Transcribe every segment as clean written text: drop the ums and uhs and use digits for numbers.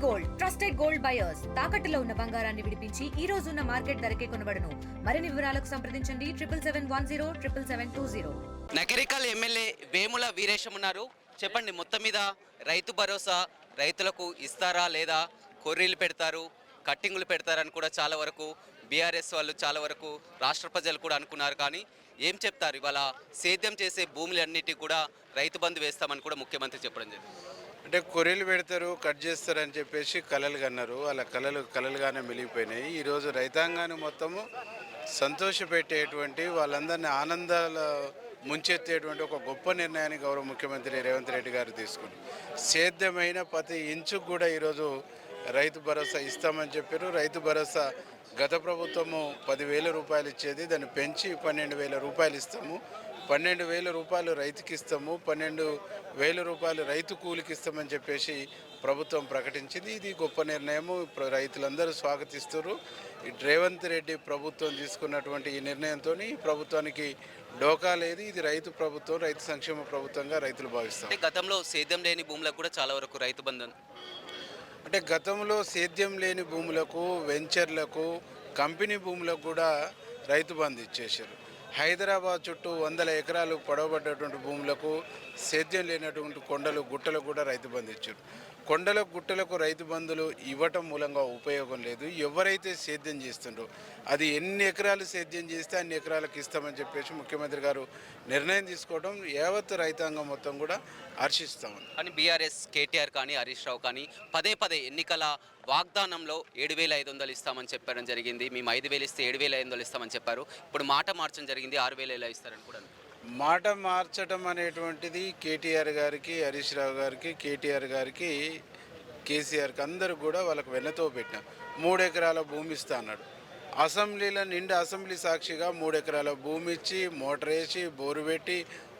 Gold trusted gold buyers తాకట్టులో ఉన్న బంగారాన్ని విడిపించి ఈ రోజు ఉన్న మార్కెట్ ధరకే కొనబడును. మరిన్ని వివరాలకు సంప్రదించండి 7710777720. నకరికల్ ఎమ్మెల్యే వేముల వీరేశం ఉన్నారు. చెప్పండి, మొత్తం మీద రైతు భరోసా రైతులకు ఇస్తారా లేదా, కొర్రీలు పెడతారు, కట్టింగులు పెడతారని కూడా చాలా వరకు బీఆర్ఎస్ వాళ్ళు చాలా వరకు రాష్ట్ర ప్రజలు కూడా అనుకున్నారు. కానీ ఏం చెప్తారు? ఇవాళ సేద్యం చేసే భూములన్నిటికీ కూడా రైతు బంధు వేస్తామని కూడా ముఖ్యమంత్రి చెప్పడం జరిగింది. అంటే కొర్రీలు పెడతారు, కట్ చేస్తారని చెప్పేసి కలలు కన్నారు. వాళ్ళ కలలుగానే మిలిగిపోయినాయి. ఈరోజు రైతాంగాన్ని మొత్తము సంతోషపెట్టేటువంటి, వాళ్ళందరినీ ఆనందాల ముంచెత్తేటువంటి ఒక గొప్ప నిర్ణయాన్ని గౌరవ ముఖ్యమంత్రి రేవంత్ రెడ్డి గారు తీసుకుని సేద్యమైన ప్రతి ఇంచుకు కూడా ఈరోజు రైతు భరోసా ఇస్తామని చెప్పారు. రైతు భరోసా గత ప్రభుత్వము 10,000 రూపాయలు ఇచ్చేది, దాన్ని పెంచి 12,000 రూపాయలు ఇస్తాము. 12,000 రూపాయలు రైతుకి ఇస్తాము, 12,000 రూపాయలు రైతు కూలికి ఇస్తామని చెప్పేసి ప్రభుత్వం ప్రకటించింది. ఇది గొప్ప నిర్ణయము, రైతులందరూ స్వాగతిస్తారు. రేవంత్ రెడ్డి ప్రభుత్వం తీసుకున్నటువంటి ఈ నిర్ణయంతో ఈ ప్రభుత్వానికి డోకా లేదు. ఇది రైతు ప్రభుత్వం, రైతు సంక్షేమ ప్రభుత్వంగా రైతులు భావిస్తారు. గతంలో సేద్యం లేని భూములకు కూడా చాలా వరకు రైతు బంధు అంటే గతంలో సేద్యం లేని భూములకు, వెంచర్లకు, కంపెనీ భూములకు కూడా రైతు బంధు ఇచ్చేసారు. హైదరాబాద్ చుట్టూ 100 ఎకరాలు పొడవబడ్డటువంటి భూములకు, సేద్యం లేనటువంటి కొండలు, గుట్టలకు కూడా రైతు బంధు ఇచ్చారు. కొండలకు, గుట్టలకు రైతు బంధులు ఇవ్వటం మూలంగా ఉపయోగం లేదు. ఎవరైతే సేద్యం చేస్తుండ్రో అది ఎన్ని ఎకరాలు సేద్యం చేస్తే అన్ని ఎకరాలకు ఇస్తామని చెప్పేసి ముఖ్యమంత్రి గారు నిర్ణయం తీసుకోవడం యావత్ రైతాంగం మొత్తం కూడా హర్షిస్తామని. కానీ బీఆర్ఎస్ కేటీఆర్ కానీ హరీష్ రావు కానీ పదే ఎన్నికల వాగ్దానంలో 7,500 ఇస్తామని చెప్పడం జరిగింది. మేము 5,000 ఇస్తే 7,500 ఇస్తామని చెప్పారు. ఇప్పుడు మాట మార్చడం జరిగింది, 6,000 ఎలా ఇస్తారని కూడా. మాట మార్చడం అనేటువంటిది కేటీఆర్ గారికి, హరీష్ రావు గారికి, కేటీఆర్ గారికి, కేసీఆర్కి అందరూ కూడా వాళ్ళకు వెన్నతో పెట్టిన 3 ఎకరాల భూమి ఇస్తా అన్నాడు. అసెంబ్లీలో నిండి అసెంబ్లీ సాక్షిగా 3 ఎకరాల భూమి ఇచ్చి, మోటార్ వేసి, బోరు పెట్టి,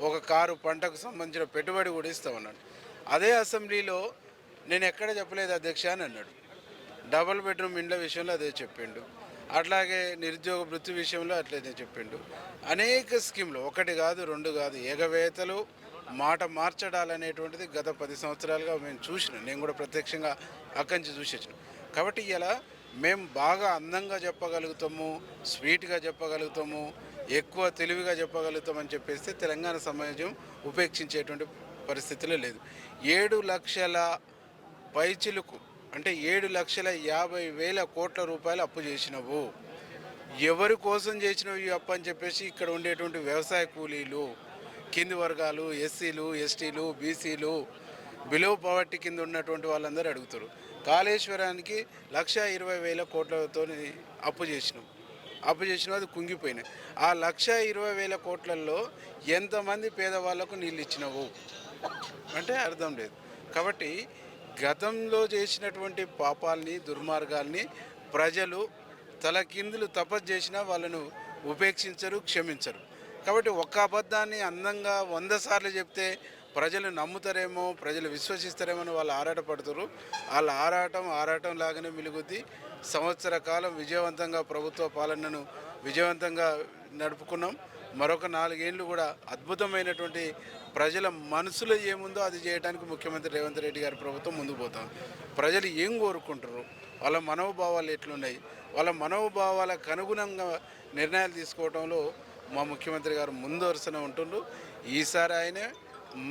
ఒక కారు పంటకు సంబంధించిన పెట్టుబడి కూడా ఇస్తామన్నాడు. అదే అసెంబ్లీలో నేను ఎక్కడ చెప్పలేదు అధ్యక్ష అని అన్నాడు. డబుల్ బెడ్రూమ్ ఇండ్ల విషయంలో అదే చెప్పిండు. అట్లాగే నిరుద్యోగ వృత్తి విషయంలో అట్లనే చెప్పిండు. అనేక స్కీమ్లు, 1 కాదు 2 కాదు, ఎగవేతలు, మాట మార్చడాలనేటువంటిది గత 10 సంవత్సరాలుగా మేము చూసినాం. నేను కూడా ప్రత్యక్షంగా అక్కడి నుంచి చూసేసాను. కాబట్టి ఇలా మేము బాగా అందంగా చెప్పగలుగుతాము, స్వీట్గా చెప్పగలుగుతాము, ఎక్కువ తెలివిగా చెప్పగలుగుతామని చెప్పేస్తే తెలంగాణ సమాజం ఉపేక్షించేటువంటి పరిస్థితిలో లేదు. 7 లక్షల పైచిలుకు అంటే 7,50,000 కోట్ల రూపాయలు అప్పు చేసినవు. ఎవరి కోసం చేసినవి ఈ అప్పు అని చెప్పేసి ఇక్కడ ఉండేటువంటి వ్యవసాయ కూలీలు, కింది వర్గాలు, ఎస్సీలు, ఎస్టీలు, బీసీలు, బిలో పవర్టీ కింద ఉన్నటువంటి వాళ్ళందరూ అడుగుతారు. కాళేశ్వరానికి 1,20,000 కోట్లతో అప్పు చేసినావు. అది కుంగిపోయినాయి. ఆ 1,20,000 కోట్లలో ఎంతమంది పేదవాళ్లకు నీళ్ళు ఇచ్చినవు అంటే అర్థం లేదు. కాబట్టి గతంలో చేసినటువంటి పాపాలని, దుర్మార్గాల్ని ప్రజలు తలకిందులు తపస్సు చేసినా వాళ్ళను ఉపేక్షించరు, క్షమించరు. కాబట్టి ఒక్క అబద్ధాన్ని అందంగా 100 సార్లు చెప్తే ప్రజలు నమ్ముతారేమో, ప్రజలు విశ్వసిస్తారేమో అని వాళ్ళు ఆరాటపడుతారు. వాళ్ళ ఆరాటం లాగానే మిలుగుద్ది. సంవత్సర కాలం విజయవంతంగా ప్రభుత్వ పాలనను విజయవంతంగా నడుపుకున్నాం. మరొక 4 ఏళ్ళు కూడా అద్భుతమైనటువంటి ప్రజల మనసులో ఏముందో అది చేయడానికి ముఖ్యమంత్రి రేవంత్ రెడ్డి గారి ప్రభుత్వం ముందుకు పోతాం. ప్రజలు ఏం కోరుకుంటారు, వాళ్ళ మనోభావాలు ఎట్లున్నాయి, వాళ్ళ మనోభావాలకు అనుగుణంగా నిర్ణయాలు తీసుకోవడంలో మా ముఖ్యమంత్రి గారు ముందు వరుసనే ఉంటుండ్రు. ఈసారి ఆయనే,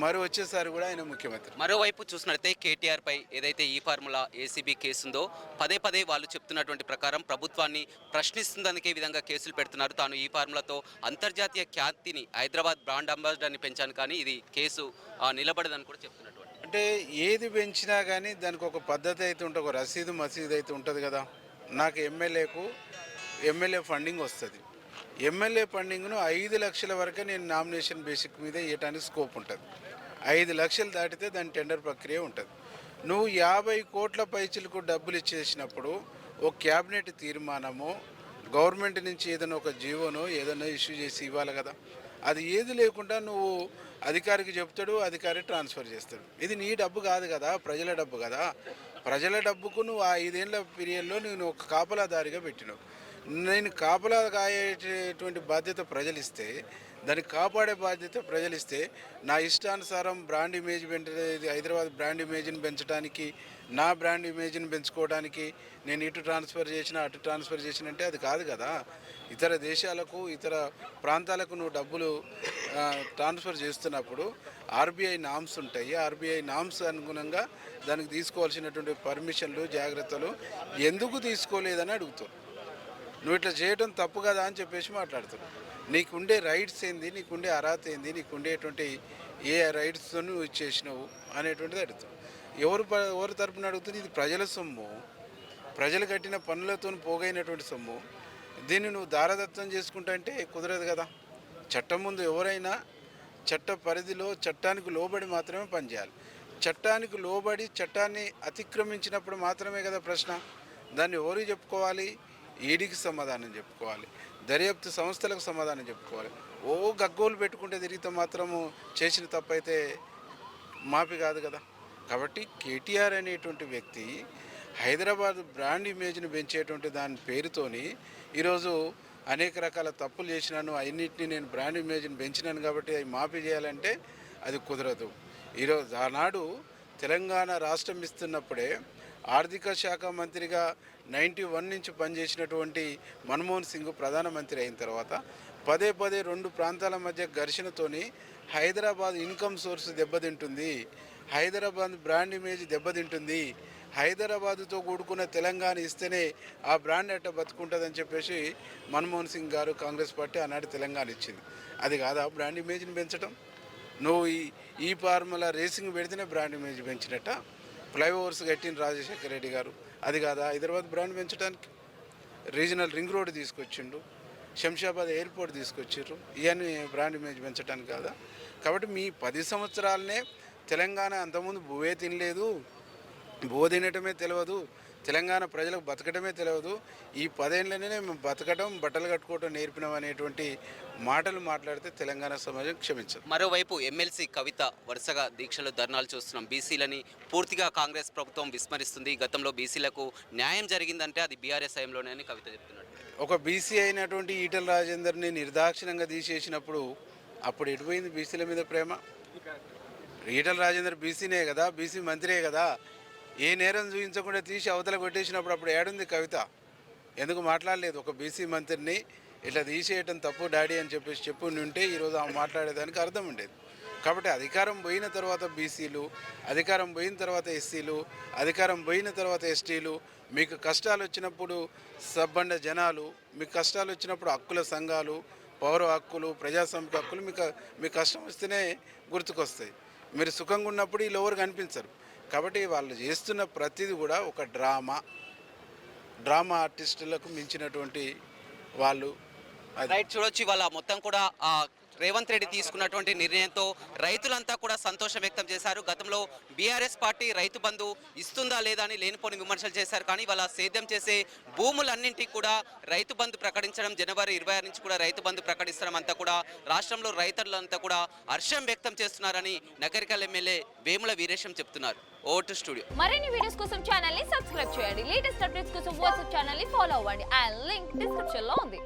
మరి వచ్చేసారి కూడా ఆయన ముఖ్యమంత్రి. మరోవైపు చూసినట్లయితే కేటీఆర్ పై ఏదైతే ఈ ఫార్ములా ఏసీబీ కేసు ఉందో పదే వాళ్ళు చెప్తున్నటువంటి ప్రకారం ప్రభుత్వాన్ని ప్రశ్నిస్తుందనికే విధంగా కేసులు పెడుతున్నారు. తాను ఈ ఫార్ములాతో అంతర్జాతీయ ఖ్యాతిని, హైదరాబాద్ బ్రాండ్ అంబాసిడర్ని పెంచాను, కానీ ఇది కేసు నిలబడదని కూడా చెప్తున్నటువంటి. అంటే ఏది పెంచినా కానీ దానికి ఒక పద్ధతి అయితే ఉంటుంది, ఒక రసీదు మసీదు అయితే ఉంటుంది కదా. నాకు ఎమ్మెల్యే ఫండింగ్ వస్తుంది. ఎమ్మెల్యే ఫండింగ్ను 5 లక్షల వరకే నేను నామినేషన్ బేసిక్ మీద ఇవ్వడానికి స్కోప్ ఉంటుంది. 5 లక్షలు దాటితే దాని టెండర్ ప్రక్రియ ఉంటుంది. నువ్వు 50 కోట్ల పైచలకు డబ్బులు ఇచ్చేసినప్పుడు ఒక క్యాబినెట్ తీర్మానమో, గవర్నమెంట్ నుంచి ఏదైనా ఒక జీవోనో ఏదైనా ఇష్యూ చేసి ఇవ్వాలి కదా. అది ఏది లేకుండా నువ్వు అధికారికి చెప్తాడు, అధికారి ట్రాన్స్ఫర్ చేస్తాడు. ఇది నీ డబ్బు కాదు కదా, ప్రజల డబ్బు కదా. ప్రజల డబ్బుకు నువ్వు ఆ 5 ఏళ్ళ పీరియడ్లో నేను ఒక కాపలాదారిగా పెట్టినావు. నేను కాపలా కాయేటువంటి బాధ్యత ప్రజలిస్తే, దాన్ని కాపాడే బాధ్యత ప్రజలిస్తే, నా ఇష్టానుసారం బ్రాండ్ ఇమేజ్ హైదరాబాద్ బ్రాండ్ ఇమేజ్ని పెంచడానికి నా బ్రాండ్ ఇమేజ్ని పెంచుకోవడానికి నేను ఇటు ట్రాన్స్ఫర్ చేసిన అటు ట్రాన్స్ఫర్ చేసిన అంటే అది కాదు కదా. ఇతర దేశాలకు ఇతర ప్రాంతాలకు నువ్వు డబ్బులు ట్రాన్స్ఫర్ చేస్తున్నప్పుడు ఆర్బీఐ నామ్స్ ఉంటాయి. ఆర్బీఐ నామ్స్ అనుగుణంగా దానికి తీసుకోవాల్సినటువంటి పర్మిషన్లు జాగ్రత్తలు ఎందుకు తీసుకోలేదని అడుగుతావు. నువ్వు ఇట్లా చేయడం తప్పు కదా అని చెప్పేసి మాట్లాడుతున్నావు. నీకుండే రైట్స్ ఏంది, నీకుండే అర్హత ఏంది, నీకుండేటువంటి ఏ రైట్స్తో నువ్వు ఇచ్చేసినావు అనేటువంటిది అడుగుతావు. ఎవరు తరపున అడుగుతుంది? ఇది ప్రజల సొమ్ము, ప్రజలు కట్టిన పనులతో పోగైనటువంటి సొమ్ము. దీన్ని నువ్వు దారదత్తం చేసుకుంటా అంటే కుదరదు కదా. చట్టం ముందు ఎవరైనా చట్ట పరిధిలో చట్టానికి లోబడి మాత్రమే పనిచేయాలి. చట్టానికి లోబడి చట్టాన్ని అతిక్రమించినప్పుడు మాత్రమే కదా ప్రశ్న. దాన్ని ఎవరికి చెప్పుకోవాలి? ఈడీకి సమాధానం చెప్పుకోవాలి, దర్యాప్తు సంస్థలకు సమాధానం చెప్పుకోవాలి. గగ్గోలు పెట్టుకుంటే తిరిగితే మాత్రము చేసిన తప్పైతే మాఫీ కాదు కదా. కాబట్టి కేటీఆర్ అనేటువంటి వ్యక్తి హైదరాబాద్ బ్రాండ్ ఇమేజ్ని పెంచేటువంటి దాని పేరుతోని ఈరోజు అనేక రకాల తప్పులు చేసినాను, అన్నింటినీ నేను బ్రాండ్ ఇమేజ్ని పెంచినాను కాబట్టి అవి మాఫీ చేయాలంటే అది కుదరదు. ఈరోజు ఆనాడు తెలంగాణ రాష్ట్రం ఇస్తున్నప్పుడే ఆర్థిక శాఖ మంత్రిగా 91 నుంచి పనిచేసినటువంటి మన్మోహన్ సింగ్ ప్రధానమంత్రి అయిన తర్వాత పదే రెండు ప్రాంతాల మధ్య ఘర్షణతోని హైదరాబాద్ ఇన్కమ్ సోర్స్ దెబ్బతింటుంది, హైదరాబాద్ బ్రాండ్ ఇమేజ్ దెబ్బతింటుంది, హైదరాబాదుతో కూడుకున్న తెలంగాణ ఇస్తేనే ఆ బ్రాండ్ అట్ట బతుకుంటుందని చెప్పేసి మన్మోహన్ సింగ్ గారు కాంగ్రెస్ పార్టీ ఆనాడు తెలంగాణ ఇచ్చింది. అది కాదా బ్రాండ్ ఇమేజ్ని పెంచడం? నువ్వు ఈ ఫార్ములా రేసింగ్ పెడితేనే బ్రాండ్ ఇమేజ్ పెంచినట్ట. ఫ్లైఓవర్స్ కట్టిన రాజశేఖర రెడ్డి గారు, అది కాదా హైదరాబాద్ బ్రాండ్ పెంచడానికి? రీజనల్ రింగ్ రోడ్ తీసుకొచ్చిండు, శంషాబాద్ ఎయిర్పోర్ట్ తీసుకొచ్చారు, ఇవన్నీ బ్రాండ్ ఇమేజ్ పెంచడానికి కాదా? కాబట్టి మీ 10 సంవత్సరాలనే తెలంగాణ అంతకుముందు భూవే తినలేదు, భూ తినటమే తెలియదు, తెలంగాణ ప్రజలకు బతకటమే తెలియదు, ఈ 10 ఏళ్ళనే మేము బతకటం బట్టలు కట్టుకోవటం నేర్పినాం అనేటువంటి మాటలు మాట్లాడితే తెలంగాణ సమాజం క్షమించదు. మరోవైపు ఎమ్మెల్సీ కవిత వరుసగా దీక్షలు ధర్నాలు చూస్తున్నాం. బీసీలని పూర్తిగా కాంగ్రెస్ ప్రభుత్వం విస్మరిస్తుంది. గతంలో బీసీలకు న్యాయం జరిగిందంటే అది బీఆర్ఎస్ హయాంలోనే అని కవిత చెప్తున్నారు. ఒక బీసీ అయినటువంటి ఈటల రాజేందర్ని నిర్దాక్షిణంగా తీసేసినప్పుడు అప్పుడు ఎటుపోయింది బీసీల మీద ప్రేమ? ఈటల రాజేందర్ బీసీనే కదా, బీసీ మంత్రే కదా. ఏ నేరం చూపించకుండా తీసి అవతల కొట్టేసినప్పుడు అప్పుడు ఏడుంది కవిత? ఎందుకు మాట్లాడలేదు? ఒక బీసీ మంత్రిని ఇట్లా తీసేయటం తప్పు డాడీ అని చెప్పేసి చెప్పుని ఉంటే ఈరోజు ఆమె మాట్లాడేదానికి అర్థం ఉండేది. కాబట్టి అధికారం పోయిన తర్వాత బీసీలు, అధికారం పోయిన తర్వాత ఎస్సీలు, అధికారం పోయిన తర్వాత ఎస్టీలు, మీకు కష్టాలు వచ్చినప్పుడు సబ్బండ జనాలు, మీకు కష్టాలు వచ్చినప్పుడు హక్కుల సంఘాలు, పౌర హక్కులు, ప్రజాస్వామిక హక్కులు మీకు కష్టం వస్తేనే గుర్తుకొస్తాయి. మీరు సుఖంగా ఉన్నప్పుడు వీళ్ళు ఎవరు కనిపించరు. కాబట్టి వాళ్ళు చేస్తున్న ప్రతిదీ కూడా ఒక డ్రామా ఆర్టిస్టులకు మించినటువంటి వాళ్ళు. రైట్, చూడొచ్చు ఇవాళ మొత్తం కూడా రేవంత్ రెడ్డి తీసుకున్నటువంటి నిర్ణయంతో రైతులంతా కూడా సంతోషం వ్యక్తం చేశారు. గతంలో బీఆర్ఎస్ పార్టీ రైతు బంధు ఇస్తుందా లేదా అని లేనిపోని విమర్శలు చేశారు. కానీ ఇవాళ సేద్యం చేసే భూములన్నింటికి కూడా రైతు బంధు ప్రకటించడం, జనవరి 26 నుంచి కూడా రైతు బంధు ప్రకటించడం అంతా కూడా రాష్ట్రంలో రైతులంతా కూడా హర్షం వ్యక్తం చేస్తున్నారని నగరికల్ ఎమ్మెల్యే వేముల వీరేశం చెప్తున్నారు. Over to studio. మరిన్ని వీడియోస్ కోసం ఛానల్ ని సబ్స్క్రైబ్ చేయండి. లేటెస్ట్ అప్డేట్స్ కోసం వాట్సాప్ ఛానల్ ని ఫాలో అవ్వండి. ఆ లింక్ డిస్క్రిప్షన్ లో ఉంది.